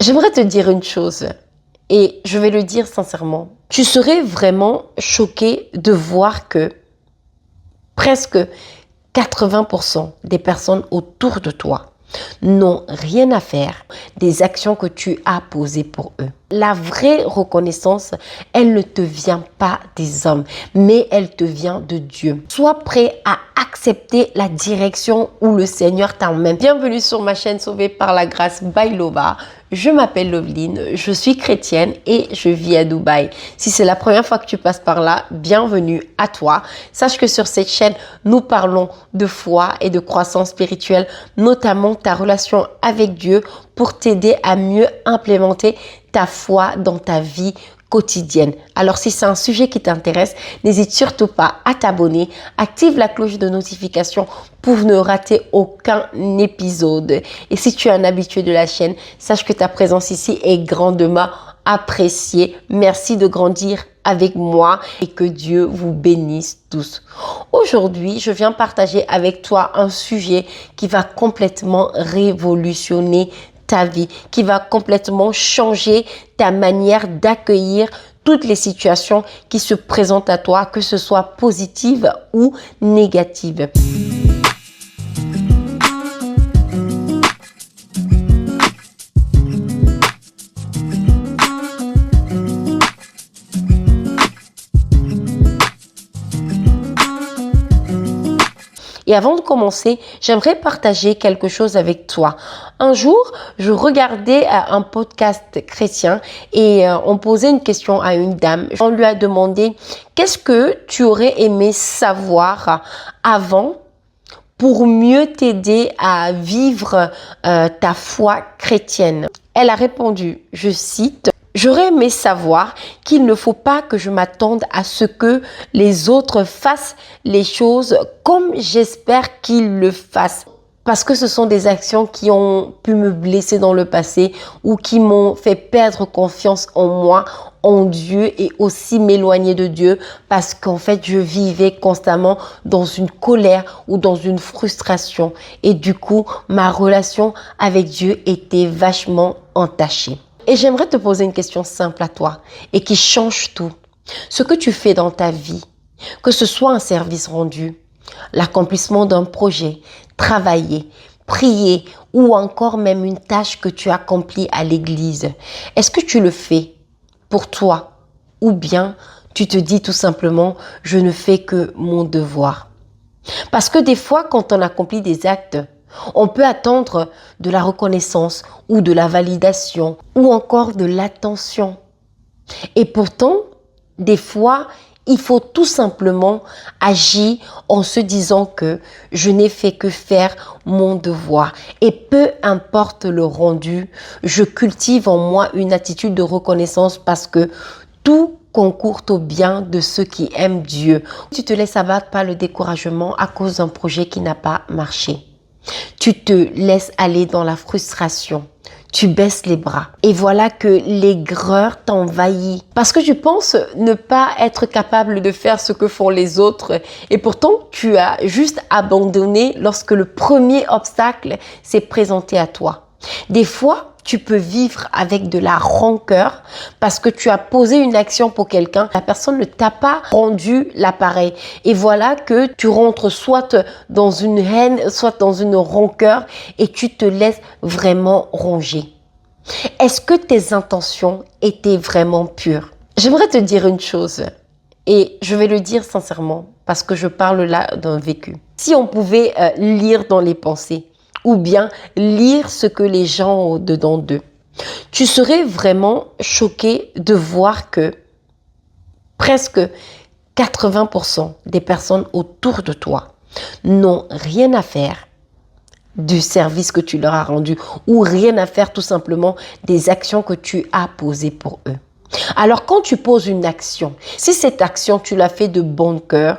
J'aimerais te dire une chose et je vais le dire sincèrement. Tu serais vraiment choqué de voir que presque 80% des personnes autour de toi n'ont rien à faire des actions que tu as posées pour eux. La vraie reconnaissance, elle ne te vient pas des hommes, mais elle te vient de Dieu. Sois prêt à accepter la direction où le Seigneur t'emmène. Bienvenue sur ma chaîne Sauvée par la grâce by Lova. Je m'appelle Loveline, je suis chrétienne et je vis à Dubaï. Si c'est la première fois que tu passes par là, bienvenue à toi. Sache que sur cette chaîne, nous parlons de foi et de croissance spirituelle, notamment ta relation avec Dieu pour t'aider à mieux implémenter ta foi dans ta vie quotidienne. Alors si c'est un sujet qui t'intéresse, n'hésite surtout pas à t'abonner, active la cloche de notification pour ne rater aucun épisode. Et si tu es un habitué de la chaîne, sache que ta présence ici est grandement appréciée. Merci de grandir avec moi et que Dieu vous bénisse tous. Aujourd'hui, je viens partager avec toi un sujet qui va complètement révolutionner ta vie, qui va complètement changer ta manière d'accueillir toutes les situations qui se présentent à toi, que ce soit positives ou négatives. Et avant de commencer, j'aimerais partager quelque chose avec toi. Un jour, je regardais un podcast chrétien et on posait une question à une dame. On lui a demandé « Qu'est-ce que tu aurais aimé savoir avant pour mieux t'aider à vivre ta foi chrétienne ?» Elle a répondu, je cite, « J'aurais aimé savoir qu'il ne faut pas que je m'attende à ce que les autres fassent les choses comme j'espère qu'ils le fassent. Parce que ce sont des actions qui ont pu me blesser dans le passé ou qui m'ont fait perdre confiance en moi, en Dieu et aussi m'éloigner de Dieu parce qu'en fait, je vivais constamment dans une colère ou dans une frustration. Et du coup, ma relation avec Dieu était vachement entachée. » Et j'aimerais te poser une question simple à toi et qui change tout. Ce que tu fais dans ta vie, que ce soit un service rendu, l'accomplissement d'un projet, travailler, prier ou encore même une tâche que tu accomplis à l'église, est-ce que tu le fais pour toi ou bien tu te dis tout simplement « je ne fais que mon devoir ». Parce que des fois, quand on accomplit des actes, on peut attendre de la reconnaissance ou de la validation ou encore de l'attention. Et pourtant, des fois, il faut tout simplement agir en se disant que je n'ai fait que faire mon devoir. Et peu importe le rendu, je cultive en moi une attitude de reconnaissance parce que tout concourt au bien de ceux qui aiment Dieu. Tu te laisses abattre par le découragement à cause d'un projet qui n'a pas marché. Tu te laisses aller dans la frustration. Tu baisses les bras. Et voilà que l'aigreur t'envahit. Parce que tu penses ne pas être capable de faire ce que font les autres. Et pourtant, tu as juste abandonné lorsque le premier obstacle s'est présenté à toi. Des fois, tu peux vivre avec de la rancœur parce que tu as posé une action pour quelqu'un. La personne ne t'a pas rendu l'appareil. Et voilà que tu rentres soit dans une haine, soit dans une rancœur et tu te laisses vraiment ronger. Est-ce que tes intentions étaient vraiment pures? J'aimerais te dire une chose et je vais le dire sincèrement parce que je parle là d'un vécu. Si on pouvait lire dans les pensées, ou bien lire ce que les gens ont au-dedans d'eux, tu serais vraiment choqué de voir que presque 80% des personnes autour de toi n'ont rien à faire du service que tu leur as rendu ou rien à faire tout simplement des actions que tu as posées pour eux. Alors quand tu poses une action, si cette action tu l'as fait de bon cœur,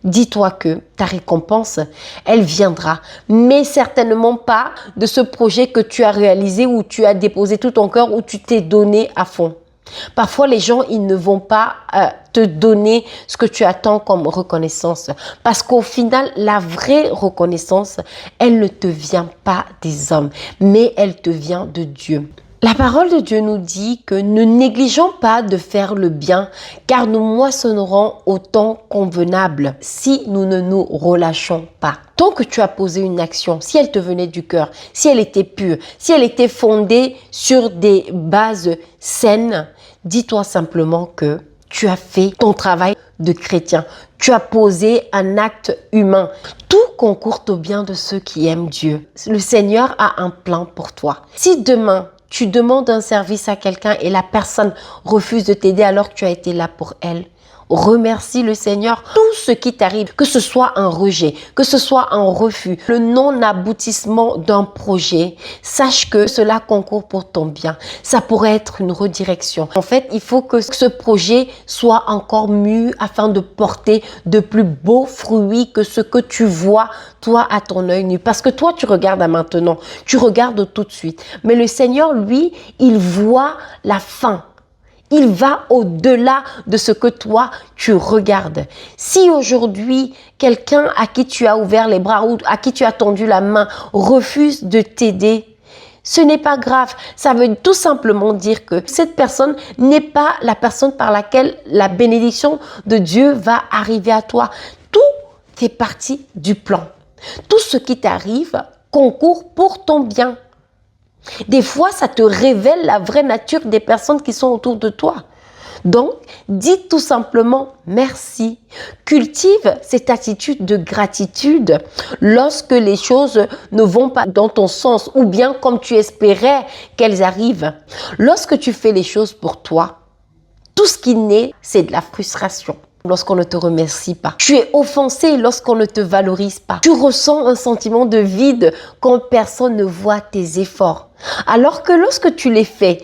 dis-toi que ta récompense, elle viendra, mais certainement pas de ce projet que tu as réalisé où tu as déposé tout ton cœur, où tu t'es donné à fond. Parfois, les gens, ils ne vont pas te donner ce que tu attends comme reconnaissance. Parce qu'au final, la vraie reconnaissance, elle ne te vient pas des hommes, mais elle te vient de Dieu. La parole de Dieu nous dit que ne négligeons pas de faire le bien, car nous moissonnerons au temps convenable si nous ne nous relâchons pas. Tant que tu as posé une action, si elle te venait du cœur, si elle était pure, si elle était fondée sur des bases saines, dis-toi simplement que tu as fait ton travail de chrétien. Tu as posé un acte humain. Tout concourt au bien de ceux qui aiment Dieu. Le Seigneur a un plan pour toi. Si demain, tu demandes un service à quelqu'un et la personne refuse de t'aider alors que tu as été là pour elle, remercie le Seigneur. Tout ce qui t'arrive, que ce soit un rejet, que ce soit un refus, le non-aboutissement d'un projet, sache que cela concourt pour ton bien. Ça pourrait être une redirection. En fait, il faut que ce projet soit encore mûr afin de porter de plus beaux fruits que ce que tu vois toi à ton œil nu. Parce que toi, tu regardes à maintenant, tu regardes tout de suite. Mais le Seigneur, lui, il voit la fin. Il va au-delà de ce que toi, tu regardes. Si aujourd'hui, quelqu'un à qui tu as ouvert les bras ou à qui tu as tendu la main refuse de t'aider, ce n'est pas grave. Ça veut tout simplement dire que cette personne n'est pas la personne par laquelle la bénédiction de Dieu va arriver à toi. Tout fait partie du plan. Tout ce qui t'arrive concourt pour ton bien. Des fois, ça te révèle la vraie nature des personnes qui sont autour de toi. Donc, dis tout simplement merci. Cultive cette attitude de gratitude lorsque les choses ne vont pas dans ton sens ou bien comme tu espérais qu'elles arrivent. Lorsque tu fais les choses pour toi, tout ce qui naît, c'est de la frustration. Lorsqu'on ne te remercie pas. Tu es offensé lorsqu'on ne te valorise pas. Tu ressens un sentiment de vide quand personne ne voit tes efforts. Alors que lorsque tu les fais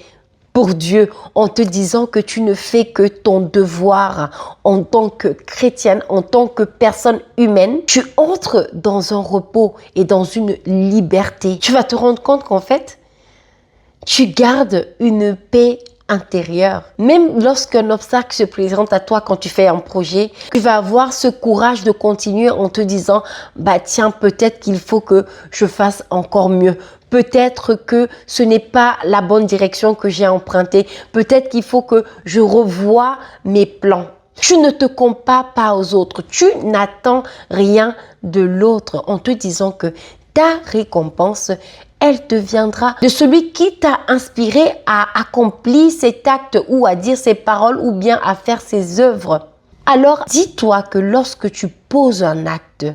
pour Dieu, en te disant que tu ne fais que ton devoir en tant que chrétienne, en tant que personne humaine, tu entres dans un repos et dans une liberté. Tu vas te rendre compte qu'en fait, tu gardes une paix intérieur. Même lorsqu'un obstacle se présente à toi quand tu fais un projet, tu vas avoir ce courage de continuer en te disant bah tiens, peut-être qu'il faut que je fasse encore mieux. Peut-être que ce n'est pas la bonne direction que j'ai empruntée. Peut-être qu'il faut que je revoie mes plans. Tu ne te compares pas aux autres. Tu n'attends rien de l'autre en te disant que ta récompense, elle te viendra de celui qui t'a inspiré à accomplir cet acte ou à dire ces paroles ou bien à faire ces œuvres. Alors, dis-toi que lorsque tu poses un acte,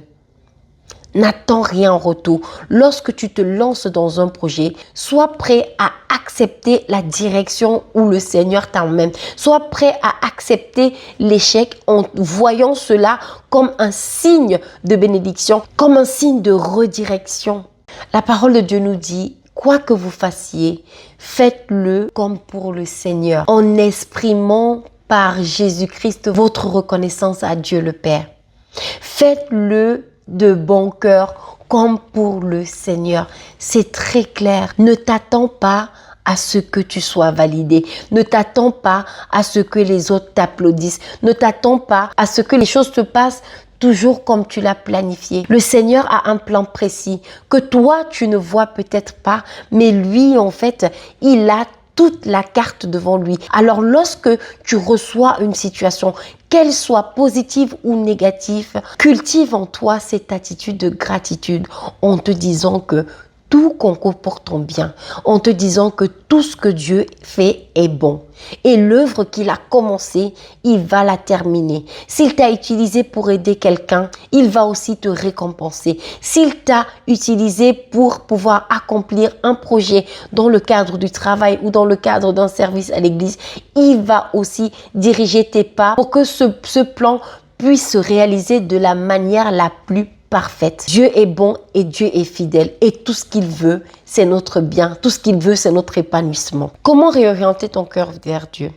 n'attends rien en retour. Lorsque tu te lances dans un projet, sois prêt à accepter la direction où le Seigneur t'emmène. Sois prêt à accepter l'échec en voyant cela comme un signe de bénédiction, comme un signe de redirection. La parole de Dieu nous dit, quoi que vous fassiez, faites-le comme pour le Seigneur, en exprimant par Jésus-Christ votre reconnaissance à Dieu le Père. Faites-le de bon cœur comme pour le Seigneur. C'est très clair. Ne t'attends pas à ce que tu sois validé. Ne t'attends pas à ce que les autres t'applaudissent. Ne t'attends pas à ce que les choses se passent toujours comme tu l'as planifié. Le Seigneur a un plan précis que toi, tu ne vois peut-être pas, mais lui, en fait, il a toute la carte devant lui. Alors, lorsque tu reçois une situation, qu'elle soit positive ou négative, cultive en toi cette attitude de gratitude en te disant que tout concourt pour ton bien, en te disant que tout ce que Dieu fait est bon. Et l'œuvre qu'il a commencée, il va la terminer. S'il t'a utilisé pour aider quelqu'un, il va aussi te récompenser. S'il t'a utilisé pour pouvoir accomplir un projet dans le cadre du travail ou dans le cadre d'un service à l'église, il va aussi diriger tes pas pour que ce plan puisse se réaliser de la manière la plus parfaite. Dieu est bon et Dieu est fidèle et tout ce qu'il veut, c'est notre bien. Tout ce qu'il veut, c'est notre épanouissement. Comment réorienter ton cœur vers Dieu?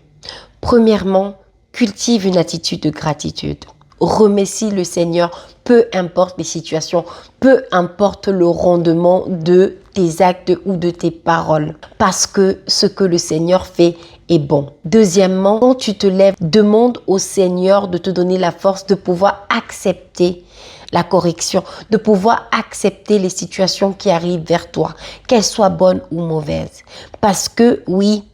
Premièrement, cultive une attitude de gratitude. Remercie le Seigneur, peu importe les situations, peu importe le rendement de tes actes ou de tes paroles, parce que ce que le Seigneur fait est bon. Deuxièmement, quand tu te lèves, demande au Seigneur de te donner la force de pouvoir accepter la correction, de pouvoir accepter les situations qui arrivent vers toi, qu'elles soient bonnes ou mauvaises. Parce que oui,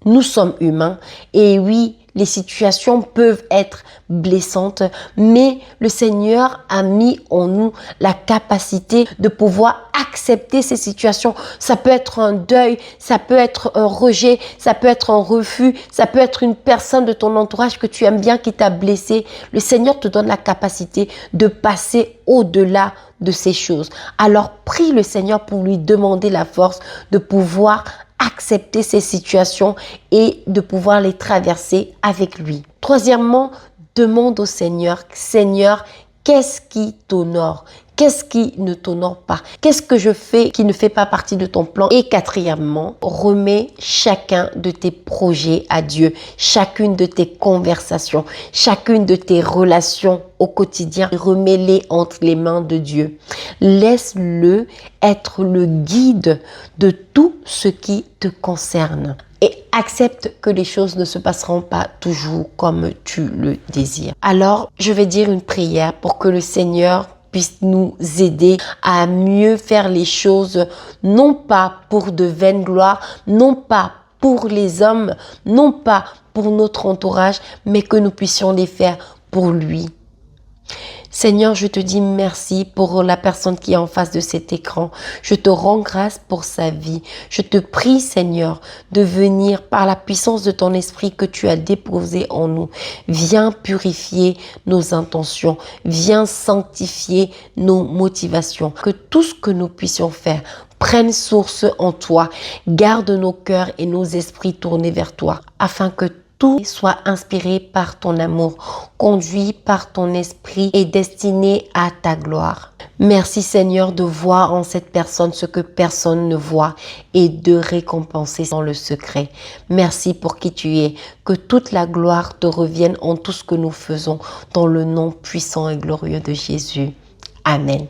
nous sommes humains et oui, les situations peuvent être blessantes, mais le Seigneur a mis en nous la capacité de pouvoir accepter ces situations. Ça peut être un deuil, ça peut être un rejet, ça peut être un refus, ça peut être une personne de ton entourage que tu aimes bien qui t'a blessé. Le Seigneur te donne la capacité de passer au-delà de ces choses. Alors prie le Seigneur pour lui demander la force de pouvoir accepter ces situations et de pouvoir les traverser avec lui. Troisièmement, demande au Seigneur, Seigneur, qu'est-ce qui t'honore? Qu'est-ce qui ne t'honore pas? Qu'est-ce que je fais qui ne fait pas partie de ton plan? Et quatrièmement, remets chacun de tes projets à Dieu, chacune de tes conversations, chacune de tes relations au quotidien, remets-les entre les mains de Dieu. Laisse-le être le guide de tout ce qui te concerne. Et accepte que les choses ne se passeront pas toujours comme tu le désires. Alors, je vais dire une prière pour que le Seigneur puisse nous aider à mieux faire les choses, non pas pour de vaine gloire, non pas pour les hommes, non pas pour notre entourage, mais que nous puissions les faire pour lui. Seigneur, je te dis merci pour la personne qui est en face de cet écran. Je te rends grâce pour sa vie. Je te prie, Seigneur, de venir par la puissance de ton esprit que tu as déposé en nous. Viens purifier nos intentions. Viens sanctifier nos motivations. Que tout ce que nous puissions faire prenne source en toi. Garde nos cœurs et nos esprits tournés vers toi afin que tout soit inspiré par ton amour, conduit par ton esprit et destiné à ta gloire. Merci Seigneur de voir en cette personne ce que personne ne voit et de récompenser dans le secret. Merci pour qui tu es. Que toute la gloire te revienne en tout ce que nous faisons dans le nom puissant et glorieux de Jésus. Amen.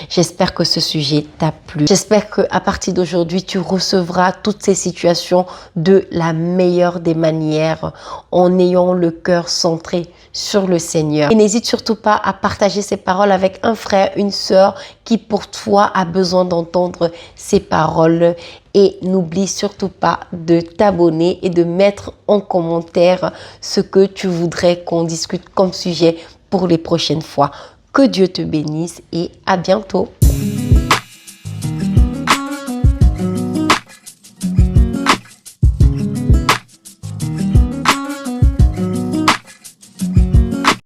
J'espère que ce sujet t'a plu. J'espère qu'à partir d'aujourd'hui, tu recevras toutes ces situations de la meilleure des manières en ayant le cœur centré sur le Seigneur. Et n'hésite surtout pas à partager ces paroles avec un frère, une sœur qui pour toi a besoin d'entendre ces paroles. Et n'oublie surtout pas de t'abonner et de mettre en commentaire ce que tu voudrais qu'on discute comme sujet pour les prochaines fois. Que Dieu te bénisse et à bientôt.